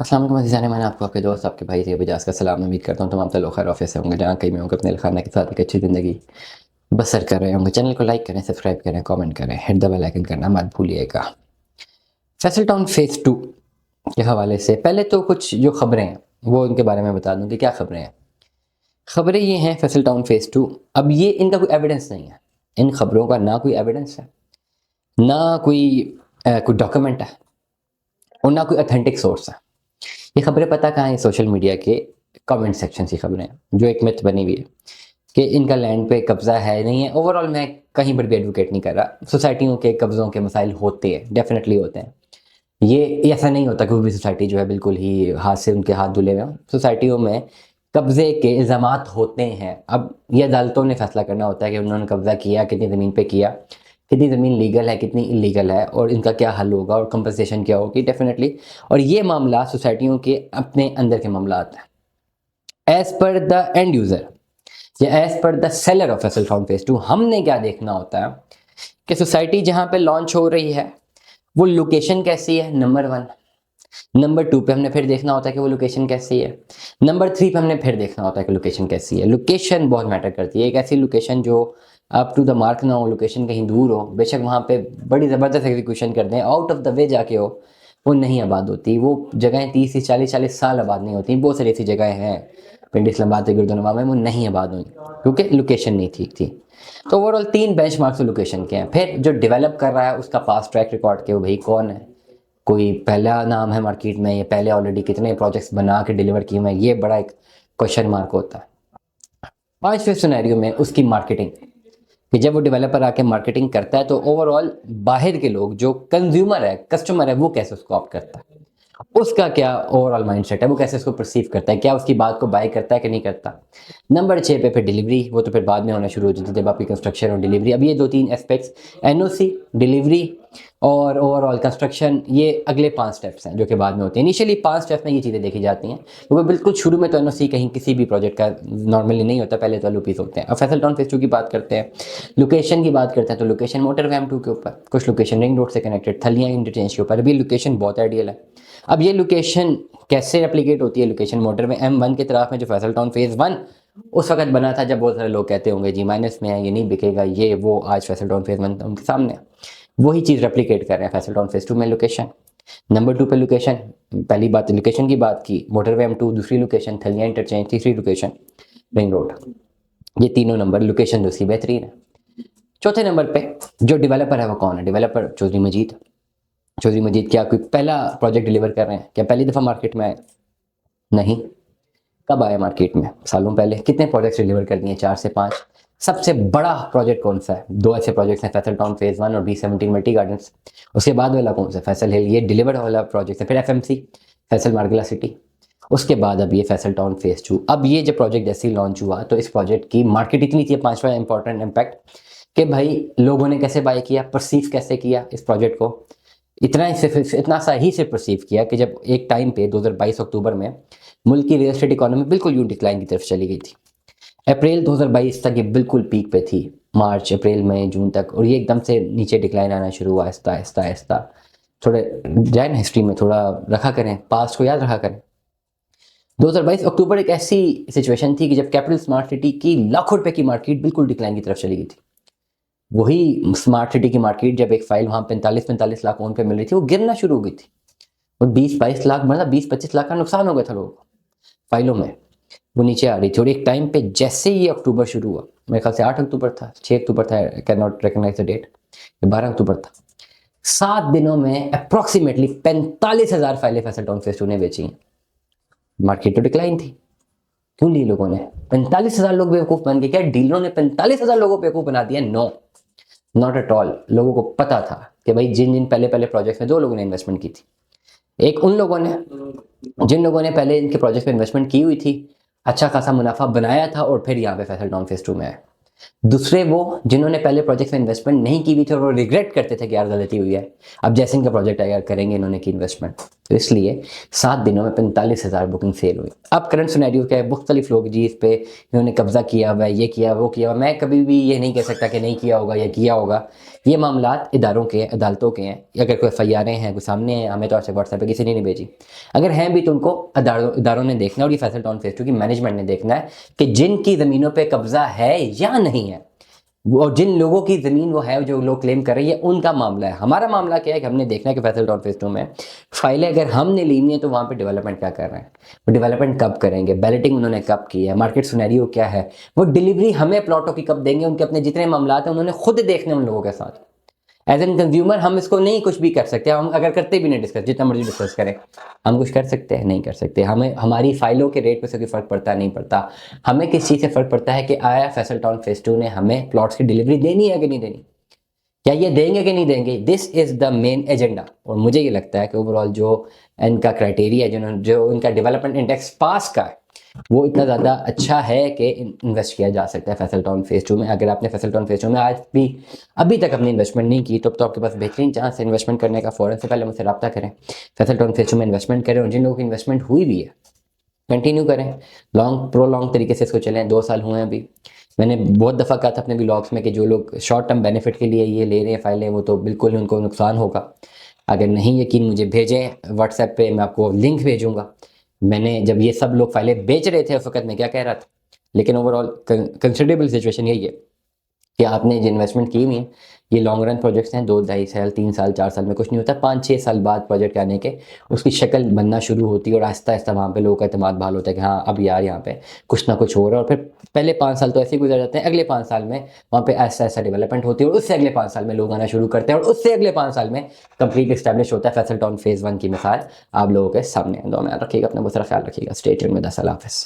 अस्सलाम वालेकुम अज़ीज़ान, मैंने आपको आपके दोस्त आपके भाई थे बजाज का सलाम। उम्मीद करता हूँ तमाम लोग खैर ऑफिस से होंगे, जहाँ कहीं में होंगे अपने खाना के साथ एक अच्छी ज़िंदगी बसर कर रहे होंगे। चैनल को लाइक करें, सब्सक्राइब करें, कमेंट करें, हिट द बेल आइकन करना मत भूलिएगा। फैसल टाउन फेज़ 2 के हवाले से पहले तो कुछ जो खबरें हैं वो उनके बारे में बता दूँ कि क्या खबरें हैं। खबरें ये हैं फैसल टाउन फेज़ 2, अब ये इनका कोई एविडेंस नहीं है। इन खबरों का ना कोई एविडेंस है, ना कोई डॉक्यूमेंट है और ना कोई ऑथेंटिक सोर्स है। ये खबरें पता कहाँ है? सोशल मीडिया के कमेंट सेक्शन की खबरें हैं, जो एक मिथ बनी हुई है कि इनका लैंड पे कब्जा है नहीं है। ओवरऑल मैं कहीं पर भी एडवोकेट नहीं कर रहा। सोसाइटियों के कब्जों के मसाइल होते हैं, डेफिनेटली होते हैं। ये ऐसा नहीं होता कि कोई भी सोसाइटी जो है बिल्कुल ही हाथ से उनके हाथ धुले हुए हों। सोसाइटियों में कब्जे के इल्ज़ामात होते हैं। अब ये अदालतों ने फैसला करना होता है कि उन्होंने कब्जा किया, कितनी ज़मीन पे किया, कितनी ज़मीन लीगल है, कितनी इलीगल है और इनका क्या हल होगा और कंपनसेशन क्या होगी, डेफिनेटली। और ये मामला सोसाइटियों के अपने अंदर के मामला हैं। As per the end user या as per the seller of Faisal Town phase 2 हमने क्या देखना होता है कि सोसाइटी जहाँ पे लॉन्च हो रही है वो लोकेशन कैसी है, नंबर 1। नंबर 2 पे हमने फिर देखना होता है कि वो लोकेशन कैसी है। नंबर 3 पे हमने फिर देखना होता है कि लोकेशन कैसी है। लोकेशन बहुत मैटर करती है। एक ऐसी लोकेशन जो अप टू द मार्क ना हो, लोकेशन कहीं दूर हो, बेशक वहाँ पे बड़ी ज़बरदस्त एग्जीक्यूशन कर दें, आउट ऑफ द वे जाके हो, वो नहीं आबाद होती। वो जगहें 30 से 40 साल आबाद नहीं होती। बहुत सारी ऐसी जगहें हैं पिंडी इस्लामाबाद के गुरुद्वारा में, वो नहीं आबाद हुई क्योंकि लोकेशन नहीं ठीक थी। तो ओवरऑल 3 बेंचमार्क्स लोकेशन के हैं। फिर जो डेवलप कर रहा है उसका पास ट्रैक रिकॉर्ड के वो भाई कौन है, कोई पहला नाम है मार्केट में, ये पहले ऑलरेडी कितने प्रोजेक्ट्स बना के डिलीवर किए हुए हैं, ये बड़ा एक क्वेश्चन मार्क होता है। पांचवें सिनेरियो में उसकी मार्केटिंग, कि जब वो डेवलपर आके मार्केटिंग करता है तो ओवरऑल बाहर के लोग जो कंज्यूमर है, कस्टमर है, वो कैसे उसको ऑप्ट करता है, उसका क्या ओवरऑल माइंडसेट है, वो कैसे इसको परसीव करता है, क्या उसकी बात को बाय करता है कि नहीं करता। नंबर 6 पे फिर डिलीवरी, वो तो फिर बाद में होना शुरू हो जाती है जब आपकी कंस्ट्रक्शन और डिलीवरी। अब ये 2-3 एस्पेक्ट्स, एनओसी, डिलीवरी और ओवरऑल कंस्ट्रक्शन, ये अगले 5 स्टेप्स हैं जो कि बाद में होते हैं। इनिशियली 5 स्टेप्स में ये चीज़ें देखी जाती हैं क्योंकि बिल्कुल शुरू में तो एनओसी कहीं किसी भी प्रोजेक्ट का नॉर्मली नहीं होता, पहले तो एलओपीज होते हैं। अब फैसल टाउन फेज़ 2 की बात करते हैं, लोकेशन की बात करते हैं, तो लोकेशन मोटरवे M2 के ऊपर, कुछ लोकेशन रिंग रोड से कनेक्टेड थलियाँ इंटरचेंज के ऊपर। अभी लोकेशन बहुत आइडियल है। अब ये लोकेशन कैसे रेप्लिकेट होती है? लोकेशन मोटरवे M1 की तरफ में, जो फैसल टाउन फेज़ 1 उस वक्त बना था जब बहुत सारे लोग कहते होंगे जी माइनस में है, ये नहीं बिकेगा, ये वो। आज फैसल टाउन फेज़ 1 उनके सामने है। वही चीज़ रेप्लिकेट कर रहे हैं फैसल टाउन फेज़ 2 में। लोकेशन नंबर 2 पे लोकेशन, पहली बात लोकेशन की बात की, मोटरवे M2 दूसरी लोकेशन, थलिया इंटरचेंज तीसरी लोकेशन, रिंग रोड। ये तीनों नंबर लोकेशन दूसरी बेहतरीन है। चौथे नंबर पे जो डेवलपर है वो कौन है? डेवलपर चौधरी मजीद। चौधरी मजीद क्या कोई पहला प्रोजेक्ट डिलीवर कर रहे हैं? क्या पहली दफ़ा मार्केट में आए? नहीं। कब आए मार्केट में? सालों पहले। कितने प्रोजेक्ट्स डिलीवर कर दिए? 4 से 5। सबसे बड़ा प्रोजेक्ट कौन सा है? 2 ऐसे प्रोजेक्ट्स हैं, फैसल टाउन फेज़ 1 और B17 मल्टी गार्डन्स। उसके बाद वाला कौन सा? फैसल हिल, ये डिलीवर वाला प्रोजेक्ट है। फिर FMC फैसल मार्गला सिटी, उसके बाद अब ये फैसल टाउन फेज़ 2। अब ये जब प्रोजेक्ट जैसे ही लॉन्च हुआ तो इस प्रोजेक्ट की मार्केट इतनी थी, 5वां इंपॉर्टेंट इम्पैक्ट, कि भाई लोगों ने कैसे बाय किया, परसीव कैसे किया इस प्रोजेक्ट को। इतना सा ही से परसीव किया कि जब एक टाइम पे 2022 अक्टूबर में मुल्क की रियल एस्टेट इकोनॉमी बिल्कुल यूं डिक्लाइन की तरफ चली गई थी। अप्रैल 2022 तक ये बिल्कुल पीक पे थी, मार्च अप्रैल मई जून तक, और ये एकदम से नीचे डिक्लाइन आना शुरू हुआ आहिस्ता आहिस्ता आहिस्ता। थोड़े जाए ना हिस्ट्री में, थोड़ा रखा करें, पास्ट को याद रखा करें। 2022 अक्टूबर एक ऐसी सिचुएशन थी कि जब कैपिटल स्मार्ट सिटी की लाखों रुपए की मार्केट बिल्कुल डिक्लाइन की तरफ चली गई थी। वही स्मार्ट सिटी की मार्केट, जब एक फाइल वहाँ 45-45 लाख ओन पे मिल रही थी, वो गिरना शुरू हो गई थी और 20-22 लाख, मतलब 20-25 लाख का नुकसान हो गया था लोगों को फाइलों में। वो नीचे आ रही थी और एक टाइम पे जैसे ही अक्टूबर शुरू हुआ, मेरे ख्याल से 8 अक्टूबर था, 6 अक्टूबर था, can not recognise the date, 12 अक्टूबर था। 7 दिनों में अप्रोक्सीमेटली 45,000 फाइलें फैसल टाउन फेज़ 2 ने बेची हैं। मार्केट तो डिक्लाइन थी, क्यों ली लोगों ने? 45,000 लोग बेवकूफ बन गए। क्या डीलरों ने 45,000 लोगों को बेवकूफ बना दिया? No, not at all. लोगों को पता था कि भाई जिन जिन पहले पहले प्रोजेक्ट में 2 लोगों ने इन्वेस्टमेंट की थी। एक उन लोगों ने जिन लोगों ने पहले इनके प्रोजेक्ट में इन्वेस्टमेंट की हुई थी, अच्छा खासा मुनाफा बनाया था और फिर यहाँ पे फैसल टाउन फेज़ 2 में आए। दूसरे वो जिन्होंने पहले प्रोजेक्ट में इन्वेस्टमेंट नहीं की हुई थी और वो रिग्रेट करते थे कि यार गलती हुई है, अब जैसे इनका प्रोजेक्ट आएगा करेंगे इन्होंने की इन्वेस्टमेंट। तो इसलिए 7 दिनों में 45,000 बुकिंग सेल हुई। अब करंट सिनेरियो क्या है? मुख्तलिफ लोग जी इस पे इन्होंने कब्जा किया हुआ है, ये किया वो किया हुआ। मैं कभी भी ये नहीं कह सकता कि नहीं किया होगा या किया होगा, ये मामला इदारों के हैं, अदालतों के हैं। अगर कोई FIR हैं, कोई सामने हैं, हमें तो आज व्हाट्सएप पे किसी ने नहीं भेजी, अगर हैं भी तो उनको इदारों ने देखना है, और ये फैसल टाउन फेज 2 की मैनेजमेंट ने देखना है कि जिनकी ज़मीनों पर कब्जा है या नहीं है, और जिन लोगों की ज़मीन वो है जो लोग क्लेम कर रहे हैं, उनका मामला है। हमारा मामला क्या है कि हमने देखना है कि फैसल टाउन फेज 2 में फाइलें अगर हमने ली है तो वहाँ पे डेवलपमेंट क्या कर रहे हैं, वो डेवलपमेंट कब करेंगे, बैलेटिंग उन्होंने कब की है, मार्केट सिनेरियो क्या है, वो डिलीवरी हमें प्लॉटों की कब देंगे, उनके अपने जितने मामला हैं उन्होंने खुद देखने उन लोगों के साथ। एज एन कंज्यूमर हम इसको नहीं कुछ भी कर सकते, हम अगर करते भी नहीं डिस्कस, जितना मर्जी डिस्कस करें, हम कुछ कर सकते हैं? नहीं कर सकते। हमें हमारी फाइलों के रेट पे से कोई फ़र्क पड़ता नहीं पड़ता। हमें किस चीज़ से फ़र्क पड़ता है कि आया फैसल टाउन फेज 2 ने हमें प्लॉट्स की डिलीवरी देनी है कि नहीं देनी, क्या ये देंगे कि नहीं देंगे। This is the main agenda. और मुझे ये लगता है कि ओवरऑल जो इनका क्राइटेरिया है, जो इनका डेवलपमेंट इंडेक्स पास का है, वो इतना ज़्यादा अच्छा है कि इन्वेस्ट किया जा सकता है फैसल टाउन फेज 2 में। अगर आपने फैसल टाउन फेज 2 में आज भी अभी तक अपनी इन्वेस्टमेंट नहीं की तो आपके पास बेहतरीन चांस है इन्वेस्टमेंट करने का। फ़ौरन से पहले मुझसे रब्ता करें, फैसल टाउन फेज 2 में इन्वेस्टमेंट करें, और जिन लोगों की इन्वेस्टमेंट हुई भी है कंटिन्यू करें, लॉन्ग तरीके से इसको चलें। 2 साल हुए हैं अभी। मैंने बहुत दफ़ा कहा था अपने ब्लॉग्स में कि जो लोग शॉर्ट टर्म बेनिफिट के लिए ये ले रहे हैं फाइलें, वो तो बिल्कुल ही उनको नुकसान होगा। अगर नहीं यकीन मुझे भेजें व्हाट्सएप पे, मैं आपको लिंक भेजूंगा। मैंने जब ये सब लोग फाइलें बेच रहे थे उस वक्त मैं क्या कह रहा था, लेकिन ओवरऑल कंसिडरेबल सिचुएशन यही है कि आपने जो इन्वेस्टमेंट की हुई है, ये लॉन्ग रन प्रोजेक्ट्स हैं। 2 ढाई साल 3 साल 4 साल में कुछ नहीं होता। 5-6 साल बाद प्रोजेक्ट आने के उसकी शक्ल बनना शुरू होती है, और आहिस्ता आहिस्ता वहाँ पे लोगों का एतमाद बहाल होता है कि हाँ अब यार यहाँ पे कुछ ना कुछ हो रहा है। और फिर पहले 5 साल तो ऐसे ही गुजर जाते हैं, अगले 5 साल में वहाँ पे ऐसा ऐसा डेवलपमेंट होती है, और उससे अगले 5 साल में लोग आना शुरू करते हैं, और उससे अगले 5 साल में कंप्लीट इस्टेब्लिश होता है। फैसल टाउन फेज़ 1 की मिसाल आप लोगों के सामने है। दुआ में याद रखिएगा, अपना बहुत सारा ख्याल रखिएगा। Stay tuned with us. अल्लाह हाफ़िज़।